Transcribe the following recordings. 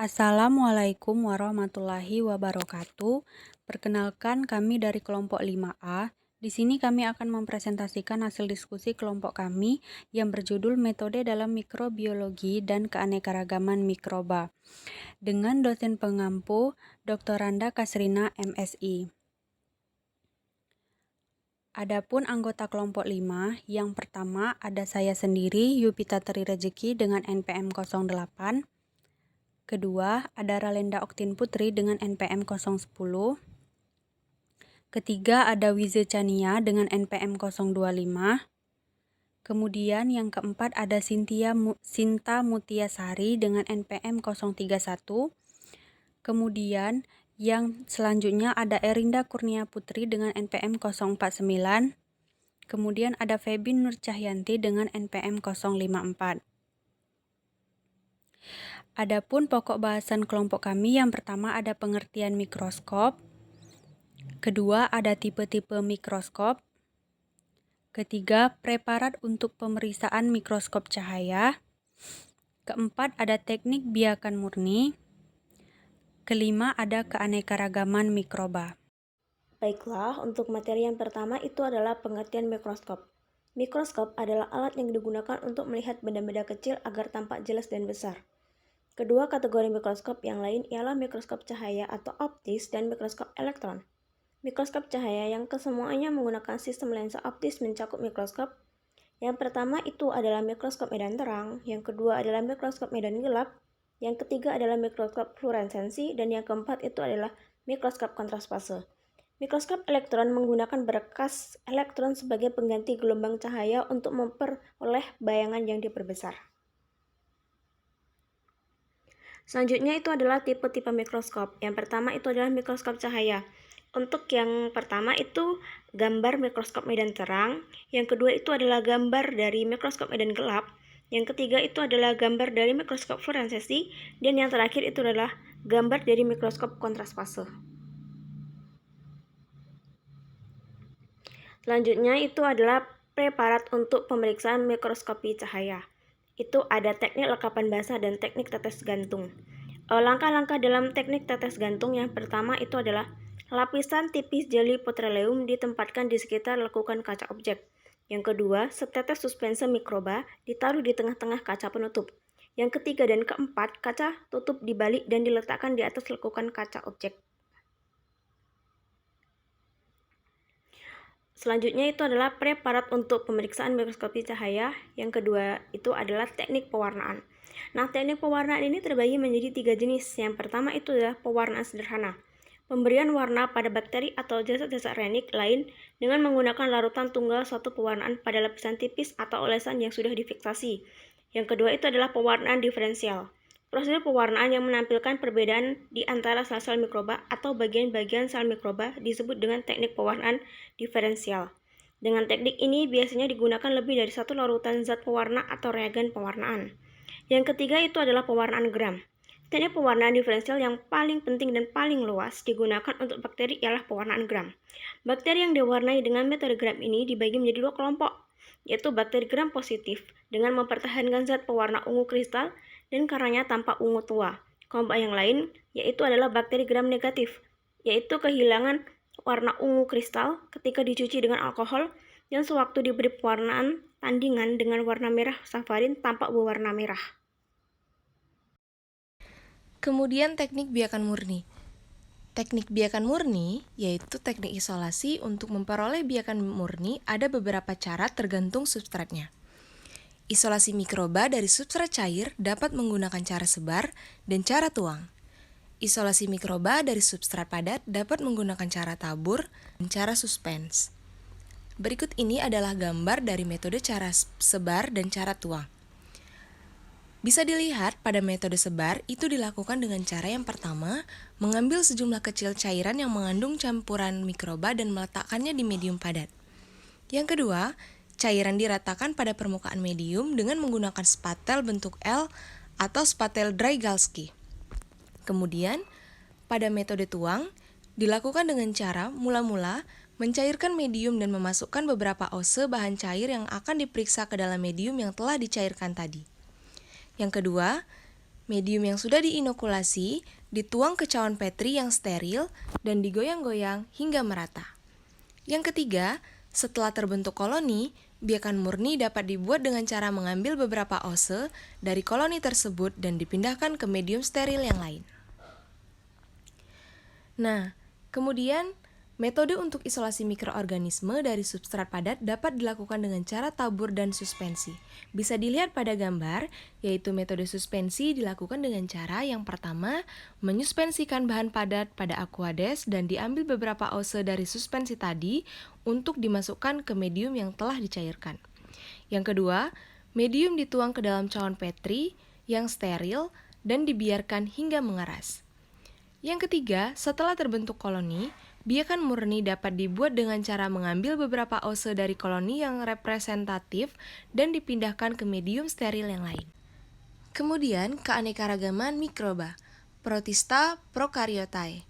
Assalamualaikum warahmatullahi wabarakatuh. Perkenalkan kami dari kelompok 5A. Di sini kami akan mempresentasikan hasil diskusi kelompok kami yang berjudul Metode dalam Mikrobiologi dan Keanekaragaman Mikroba dengan dosen pengampu Dr. Randa Kasrina MSI. Adapun anggota kelompok 5, yang pertama ada saya sendiri, Yupita Tri Rejeki dengan NPM 08. Kedua, ada Ralenda Oktin Putri dengan NPM 010. Ketiga, ada Wize Chania dengan NPM 025. Kemudian yang keempat ada Sinta Mutiasari dengan NPM 031. Kemudian yang selanjutnya ada Erinda Kurnia Putri dengan NPM 049. Kemudian ada Febin Nur Cahyanti dengan NPM 054. Adapun pokok bahasan kelompok kami, yang pertama ada pengertian mikroskop, kedua ada tipe-tipe mikroskop, ketiga preparat untuk pemeriksaan mikroskop cahaya, keempat ada teknik biakan murni, kelima ada keanekaragaman mikroba. Baiklah, untuk materi yang pertama itu adalah pengertian mikroskop. Mikroskop adalah alat yang digunakan untuk melihat benda-benda kecil agar tampak jelas dan besar. Kedua kategori mikroskop yang lain ialah mikroskop cahaya atau optis dan mikroskop elektron. Mikroskop cahaya yang kesemuanya menggunakan sistem lensa optis mencakup mikroskop. Yang pertama itu adalah mikroskop medan terang, yang kedua adalah mikroskop medan gelap, yang ketiga adalah mikroskop fluoresensi, dan yang keempat itu adalah mikroskop kontras fase. Mikroskop elektron menggunakan berkas elektron sebagai pengganti gelombang cahaya untuk memperoleh bayangan yang diperbesar. Selanjutnya itu adalah tipe-tipe mikroskop. Yang pertama itu adalah mikroskop cahaya. Untuk yang pertama itu gambar mikroskop medan terang, yang kedua itu adalah gambar dari mikroskop medan gelap, yang ketiga itu adalah gambar dari mikroskop fluoresensi, dan yang terakhir itu adalah gambar dari mikroskop kontras fase. Selanjutnya itu adalah preparat untuk pemeriksaan mikroskopi cahaya. Itu ada teknik lekapan basah dan teknik tetes gantung. Langkah-langkah dalam teknik tetes gantung yang pertama itu adalah lapisan tipis jeli petroleum ditempatkan di sekitar lekukan kaca objek. Yang kedua, setetes suspense mikroba ditaruh di tengah-tengah kaca penutup. Yang ketiga dan keempat, kaca tutup dibalik dan diletakkan di atas lekukan kaca objek. Selanjutnya itu adalah preparat untuk pemeriksaan mikroskopi cahaya. Yang kedua itu adalah teknik pewarnaan. Nah, teknik pewarnaan ini terbagi menjadi 3 jenis. Yang pertama itu adalah pewarnaan sederhana. Pemberian warna pada bakteri atau zat-zat renik lain dengan menggunakan larutan tunggal suatu pewarnaan pada lapisan tipis atau olesan yang sudah difiksasi. Yang kedua itu adalah pewarnaan diferensial. Prosedur pewarnaan yang menampilkan perbedaan di antara sel-sel mikroba atau bagian-bagian sel mikroba disebut dengan teknik pewarnaan diferensial. Dengan teknik ini biasanya digunakan lebih dari satu larutan zat pewarna atau reagen pewarnaan. Yang ketiga itu adalah pewarnaan gram. Teknik pewarnaan diferensial yang paling penting dan paling luas digunakan untuk bakteri ialah pewarnaan gram. Bakteri yang diwarnai dengan metode gram ini dibagi menjadi 2 kelompok, yaitu bakteri gram positif dengan mempertahankan zat pewarna ungu kristal dan karenanya tampak ungu tua. Kelompok yang lain yaitu adalah bakteri gram negatif, yaitu kehilangan warna ungu kristal ketika dicuci dengan alkohol dan sewaktu diberi pewarnaan tandingan dengan warna merah safarin tampak berwarna merah. Kemudian teknik biakan murni. Teknik biakan murni yaitu teknik isolasi. Untuk memperoleh biakan murni ada beberapa cara tergantung substratnya. Isolasi mikroba dari substrat cair dapat menggunakan cara sebar dan cara tuang. Isolasi mikroba dari substrat padat dapat menggunakan cara tabur dan cara suspens. Berikut ini adalah gambar dari metode cara sebar dan cara tuang. Bisa dilihat pada metode sebar itu dilakukan dengan cara yang pertama, mengambil sejumlah kecil cairan yang mengandung campuran mikroba dan meletakkannya di medium padat. Yang kedua, cairan diratakan pada permukaan medium dengan menggunakan spatel bentuk L atau spatel Drygalski. Kemudian, pada metode tuang, dilakukan dengan cara mula-mula mencairkan medium dan memasukkan beberapa oase bahan cair yang akan diperiksa ke dalam medium yang telah dicairkan tadi. Yang kedua, Medium yang sudah diinokulasi dituang ke cawan Petri yang steril dan digoyang-goyang hingga merata. Yang ketiga, setelah terbentuk koloni, biakan murni dapat dibuat dengan cara mengambil beberapa ose dari koloni tersebut dan dipindahkan ke medium steril yang lain. Nah, kemudian metode untuk isolasi mikroorganisme dari substrat padat dapat dilakukan dengan cara tabur dan suspensi. Bisa dilihat pada gambar, yaitu metode suspensi dilakukan dengan cara yang pertama, menyuspensikan bahan padat pada aquades dan diambil beberapa ose dari suspensi tadi untuk dimasukkan ke medium yang telah dicairkan. Yang kedua, medium dituang ke dalam cawan Petri yang steril dan dibiarkan hingga mengeras. Yang ketiga, setelah terbentuk koloni, biakan murni dapat dibuat dengan cara mengambil beberapa ose dari koloni yang representatif dan dipindahkan ke medium steril yang lain. Kemudian, keanekaragaman mikroba, Protista prokaryotae.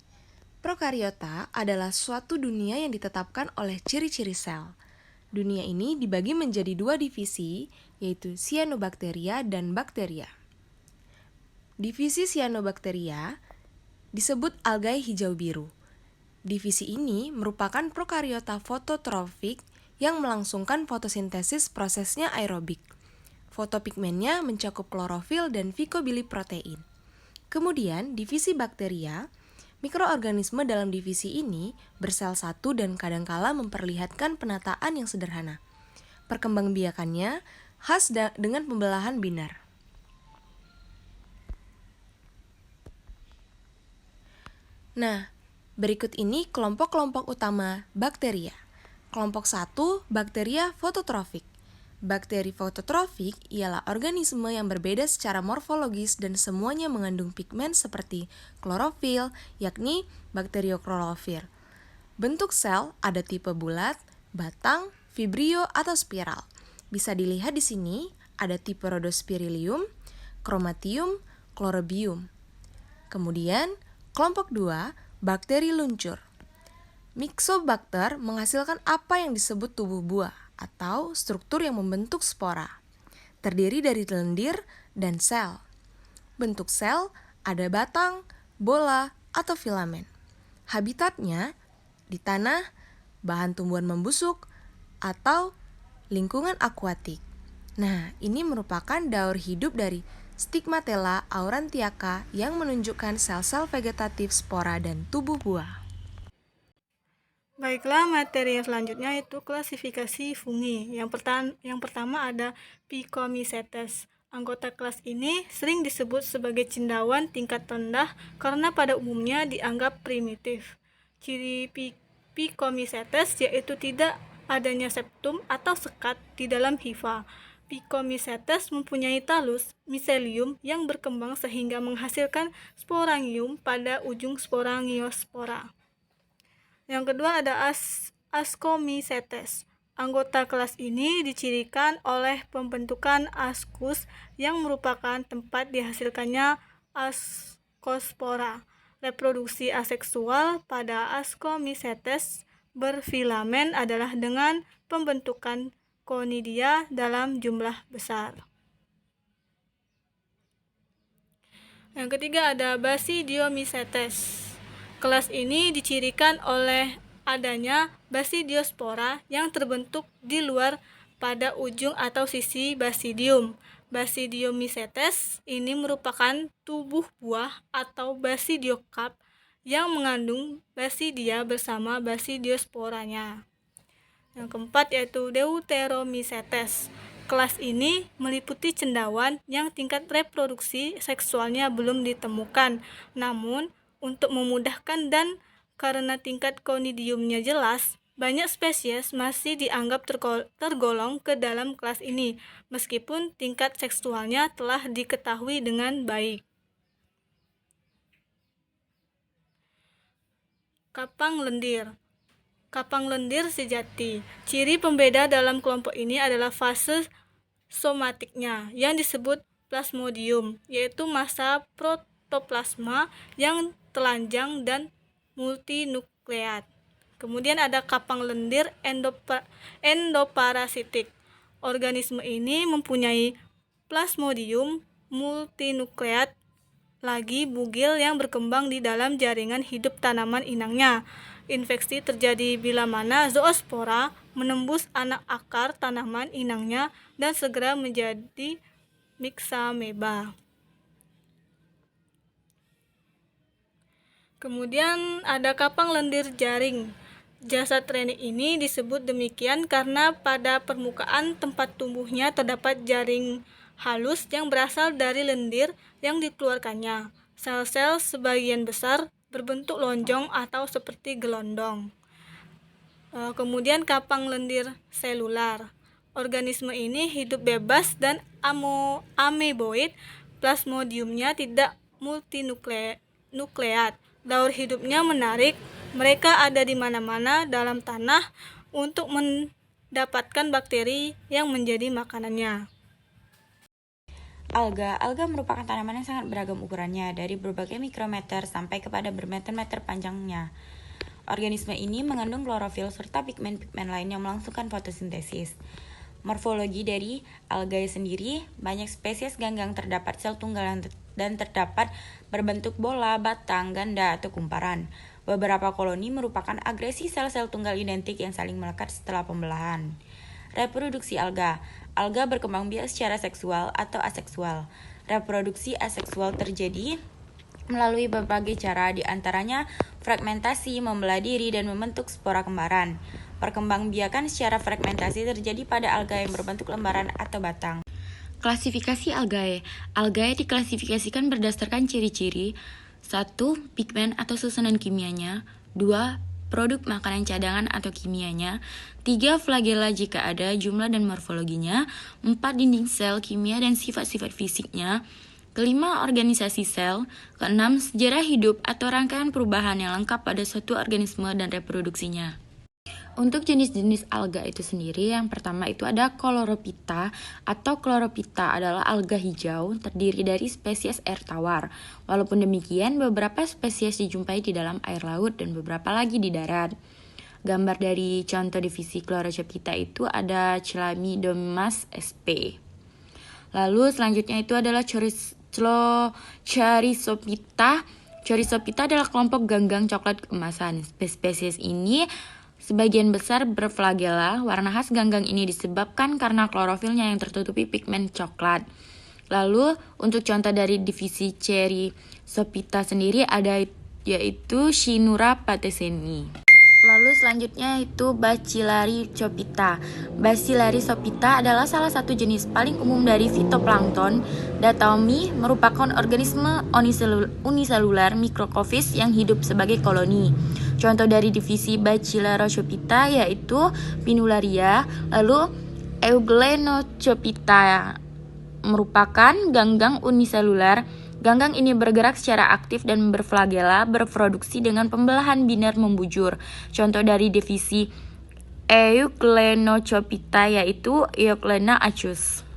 Prokaryota adalah suatu dunia yang ditetapkan oleh ciri-ciri sel. Dunia ini dibagi menjadi dua divisi, yaitu cyanobacteria dan bakteria. Divisi cyanobacteria disebut algae hijau biru. Divisi ini merupakan prokaryota fototrofik yang melangsungkan fotosintesis prosesnya aerobik. Fotopigmennya mencakup klorofil dan phycobiliprotein. Kemudian, divisi bakteria, mikroorganisme dalam divisi ini bersel satu dan kadangkala memperlihatkan penataan yang sederhana. Perkembangbiakannya khas dengan pembelahan binar. Nah, berikut ini kelompok-kelompok utama bakteria. Kelompok 1, bakteria fototrofik. Bakteri fototrofik ialah organisme yang berbeda secara morfologis dan semuanya mengandung pigmen seperti klorofil, yakni bakterioklorofil. Bentuk sel ada tipe bulat, batang, vibrio, atau spiral. Bisa dilihat di sini ada tipe rhodospirillum, chromatium, chlorobium. Kemudian, kelompok 2, bakteri luncur. Myxobacter menghasilkan apa yang disebut tubuh buah atau struktur yang membentuk spora. Terdiri dari lendir dan sel. Bentuk sel ada batang, bola, atau filamen. Habitatnya di tanah, bahan tumbuhan membusuk, atau lingkungan akuatik. Nah, ini merupakan daur hidup dari Stigmatella aurantiaca yang menunjukkan sel-sel vegetatif spora dan tubuh buah. Baiklah, materi yang selanjutnya itu klasifikasi fungi. Yang pertama ada Phycomycetes. Anggota kelas ini sering disebut sebagai cendawan tingkat rendah karena pada umumnya dianggap primitif. Ciri Phycomycetes yaitu tidak adanya septum atau sekat di dalam hifa. Phycomycetes mempunyai talus miselium yang berkembang sehingga menghasilkan sporangium pada ujung sporangiospora. Yang kedua ada Ascomycetes. Anggota kelas ini dicirikan oleh pembentukan ascus yang merupakan tempat dihasilkannya ascospora. Reproduksi aseksual pada Ascomycetes berfilamen adalah dengan pembentukan conidia dalam jumlah besar. Yang ketiga ada Basidiomycetes. Kelas ini dicirikan oleh adanya basidiospora yang terbentuk di luar pada ujung atau sisi basidium. Basidiomycetes ini merupakan tubuh buah atau basidiokap yang mengandung basidia bersama basidiosporanya. Yang keempat yaitu Deuteromycetes. Kelas ini meliputi cendawan yang tingkat reproduksi seksualnya belum ditemukan. Namun, untuk memudahkan dan karena tingkat conidiumnya jelas, banyak spesies masih dianggap tergolong ke dalam kelas ini, meskipun tingkat seksualnya telah diketahui dengan baik. Kapang lendir. Kapang lendir sejati. Ciri pembeda dalam kelompok ini adalah fase somatiknya yang disebut plasmodium, yaitu massa protoplasma yang telanjang dan multinukleat. Kemudian ada kapang lendir endoparasitik. Organisme ini mempunyai plasmodium multinukleat lagi bugil yang berkembang di dalam jaringan hidup tanaman inangnya. Infeksi terjadi bila mana zoospora menembus anak akar tanaman inangnya dan segera menjadi myxameba. Kemudian ada kapang lendir jaring. Jasad reni ini disebut demikian karena pada permukaan tempat tumbuhnya terdapat jaring halus yang berasal dari lendir yang dikeluarkannya. Sel-sel sebagian besar berbentuk lonjong atau seperti gelondong. Kemudian kapang lendir selular. Organisme ini hidup bebas dan ameboid. Plasmodiumnya tidak multinukleat. Daur hidupnya menarik. Mereka ada di mana-mana dalam tanah untuk mendapatkan bakteri yang menjadi makanannya. Alga merupakan tanaman yang sangat beragam ukurannya, dari berbagai mikrometer sampai kepada bermeter-meter panjangnya. Organisme ini mengandung klorofil serta pigmen-pigmen lain yang melangsungkan fotosintesis. Morfologi dari algae sendiri, banyak spesies ganggang terdapat sel tunggal dan terdapat berbentuk bola, batang, ganda, atau kumparan. Beberapa koloni merupakan agresi sel-sel tunggal identik yang saling melekat setelah pembelahan. Reproduksi alga. Alga berkembang biak secara seksual atau aseksual. Reproduksi aseksual terjadi melalui berbagai cara, di antaranya fragmentasi, membelah diri, dan membentuk spora kembaran. Perkembangbiakan secara fragmentasi terjadi pada alga yang berbentuk lembaran atau batang. Klasifikasi algae. Algae diklasifikasikan berdasarkan ciri-ciri: 1. Pigmen atau susunan kimianya. 2. Produk makanan cadangan atau kimianya. 3. Flagela jika ada, jumlah dan morfologinya. 4. Dinding sel, kimia dan sifat-sifat fisiknya. 5. Organisasi sel. 6. Sejarah hidup atau rangkaian perubahan yang lengkap pada suatu organisme dan reproduksinya. Untuk jenis-jenis alga itu sendiri, yang pertama itu ada Chlorophyta atau Chlorophyta adalah alga hijau terdiri dari spesies air tawar. Walaupun demikian, beberapa spesies dijumpai di dalam air laut dan beberapa lagi di darat. Gambar dari contoh divisi Chlorophyta itu ada Chlamydomonas sp. Lalu selanjutnya itu adalah Charisophyta. Charisophyta adalah kelompok ganggang coklat keemasan. Spesies ini sebagian besar berflagela. Warna khas ganggang ini disebabkan karena klorofilnya yang tertutupi pigmen coklat. Lalu untuk contoh dari divisi Charisophyta sendiri ada yaitu Cyanura patesceni. Lalu selanjutnya itu Bacillariophyta. Bacillariophyta adalah salah satu jenis paling umum dari fitoplankton. Datomi merupakan organisme uniselular mikrokosmos yang hidup sebagai koloni. Contoh dari divisi Bacillariophyta yaitu Pinularia. Lalu Euglenochophyta merupakan ganggang uniselular. Ganggang ini bergerak secara aktif dan berflagela, berproduksi dengan pembelahan biner membujur. Contoh dari divisi Euglenochophyta yaitu Euglena achus.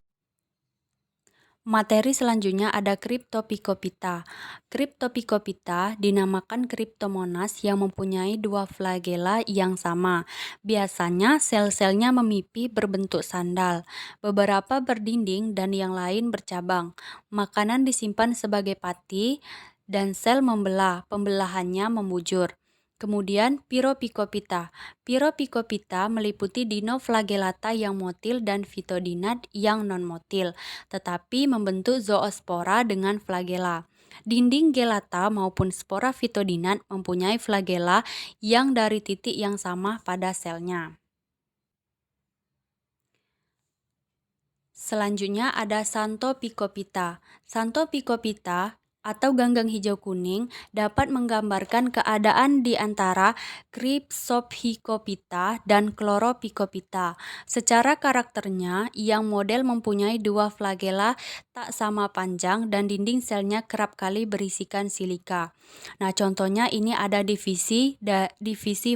Materi selanjutnya ada Cryptophycophyta. Cryptophycophyta dinamakan Cryptomonas yang mempunyai dua flagela yang sama. Biasanya sel-selnya memipih berbentuk sandal, beberapa berdinding dan yang lain bercabang. Makanan disimpan sebagai pati dan sel membelah, pembelahannya membujur. Kemudian Pyrophycophyta. Pyrophycophyta meliputi dinoflagellata yang motil dan Phytodinat yang non-motil, tetapi membentuk zoospora dengan flagela. Dinding gelata maupun spora Phytodinat mempunyai flagela yang dari titik yang sama pada selnya. Selanjutnya ada Xanthophycophyta. Xanthophycophyta atau ganggang hijau kuning dapat menggambarkan keadaan di antara Cryptophycophyta dan Chlorophycophyta. Secara karakternya, yang model mempunyai dua flagela tak sama panjang dan dinding selnya kerap kali berisikan silika. Nah, contohnya ini ada divisi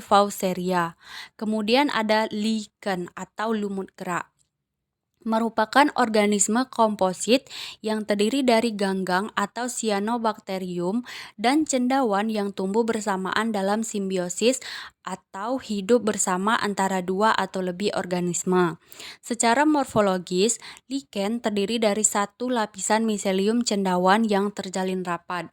Vauceria. Kemudian ada lichen atau lumut gerak. merupakan organisme komposit yang terdiri dari ganggang atau cyanobacterium dan cendawan yang tumbuh bersamaan dalam simbiosis atau hidup bersama antara dua atau lebih organisme. Secara morfologis, lichen terdiri dari satu lapisan miselium cendawan yang terjalin rapat.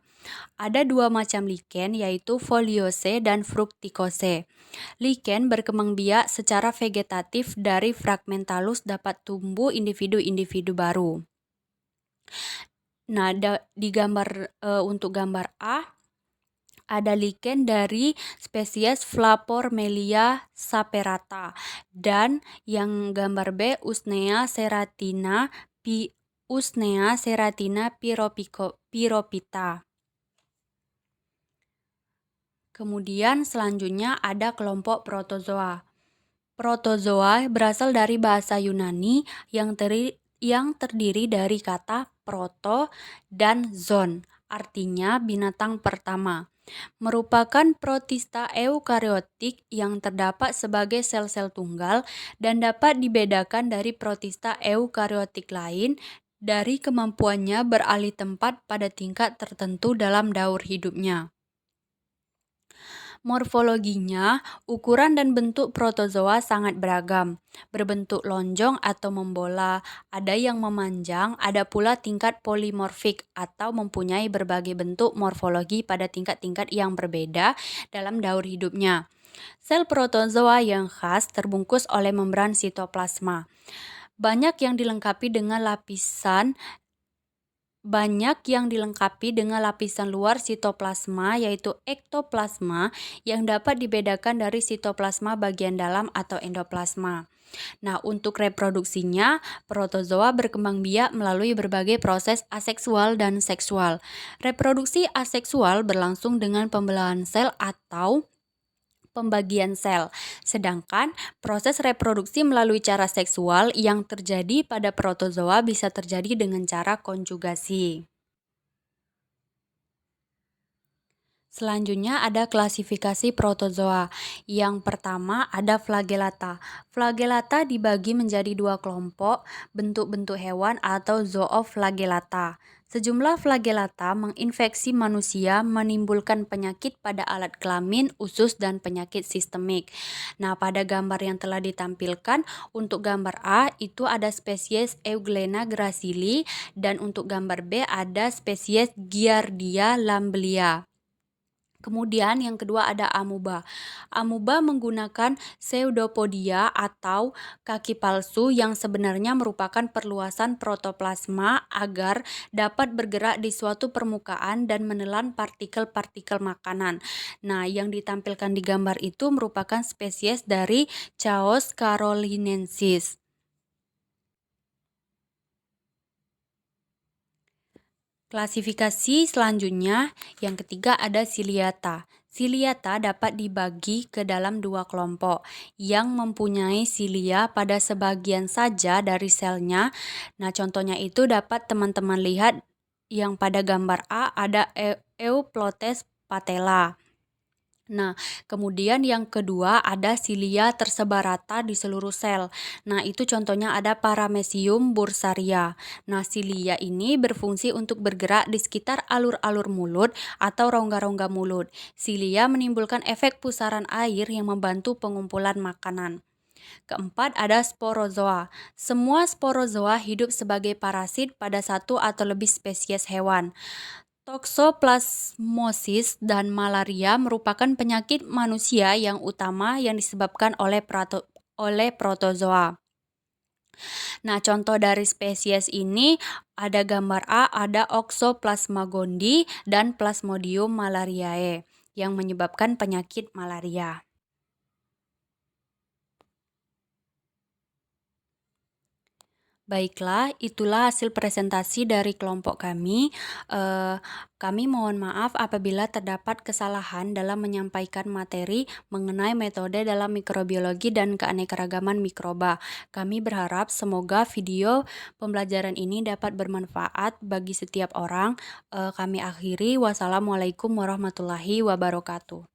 Ada dua macam lichen, yaitu foliose dan fructicose. Lichen berkembang biak secara vegetatif, dari fragmentalus dapat tumbuh individu-individu baru. Nah, untuk gambar A ada lichen dari spesies Flapormelia saperata, dan yang gambar B Usnea seratina pyropita. Kemudian selanjutnya ada kelompok protozoa. Protozoa berasal dari bahasa Yunani yang terdiri dari kata proto dan zoon, artinya binatang pertama. Merupakan protista eukariotik yang terdapat sebagai sel-sel tunggal dan dapat dibedakan dari protista eukariotik lain dari kemampuannya beralih tempat pada tingkat tertentu dalam daur hidupnya. Morfologinya, ukuran dan bentuk protozoa sangat beragam, berbentuk lonjong atau membola, ada yang memanjang, ada pula tingkat polimorfik atau mempunyai berbagai bentuk morfologi pada tingkat-tingkat yang berbeda dalam daur hidupnya. Sel protozoa yang khas terbungkus oleh membran sitoplasma. Banyak yang dilengkapi dengan lapisan luar sitoplasma, yaitu ektoplasma, yang dapat dibedakan dari sitoplasma bagian dalam atau endoplasma. Nah, untuk reproduksinya, protozoa berkembang biak melalui berbagai proses aseksual dan seksual. Reproduksi aseksual berlangsung dengan pembelahan sel atau pembagian sel, sedangkan proses reproduksi melalui cara seksual yang terjadi pada protozoa bisa terjadi dengan cara konjugasi. Selanjutnya ada klasifikasi protozoa. Yang pertama ada flagellata. Flagellata dibagi menjadi dua kelompok, bentuk-bentuk hewan atau zooflagellata. Sejumlah flagellata menginfeksi manusia, menimbulkan penyakit pada alat kelamin, usus, dan penyakit sistemik. Nah, pada gambar yang telah ditampilkan, untuk gambar A itu ada spesies Euglena gracili, dan untuk gambar B ada spesies Giardia lamblia. Kemudian yang kedua ada amuba. Amuba menggunakan pseudopodia atau kaki palsu yang sebenarnya merupakan perluasan protoplasma agar dapat bergerak di suatu permukaan dan menelan partikel-partikel makanan. Nah, yang ditampilkan di gambar itu merupakan spesies dari Chaos carolinensis. Klasifikasi selanjutnya, yang ketiga ada ciliata. Ciliata dapat dibagi ke dalam dua kelompok yang mempunyai cilia pada sebagian saja dari selnya. Nah, contohnya itu dapat teman-teman lihat yang pada gambar A ada Euplotes patella. Nah, kemudian yang kedua ada silia tersebar rata di seluruh sel. Nah, itu contohnya ada Paramecium bursaria. Nah, silia ini berfungsi untuk bergerak di sekitar alur-alur mulut atau rongga-rongga mulut. Silia menimbulkan efek pusaran air yang membantu pengumpulan makanan. Keempat ada sporozoa. Semua sporozoa hidup sebagai parasit pada satu atau lebih spesies hewan. Toxoplasmosis dan malaria merupakan penyakit manusia yang utama yang disebabkan oleh protozoa. Nah, contoh dari spesies ini ada gambar A ada Oxoplasma gondii dan Plasmodium malariae yang menyebabkan penyakit malaria. Baiklah, itulah hasil presentasi dari kelompok kami. Kami mohon maaf apabila terdapat kesalahan dalam menyampaikan materi mengenai metode dalam mikrobiologi dan keanekaragaman mikroba. Kami berharap semoga video pembelajaran ini dapat bermanfaat bagi setiap orang. Kami akhiri, wassalamualaikum warahmatullahi wabarakatuh.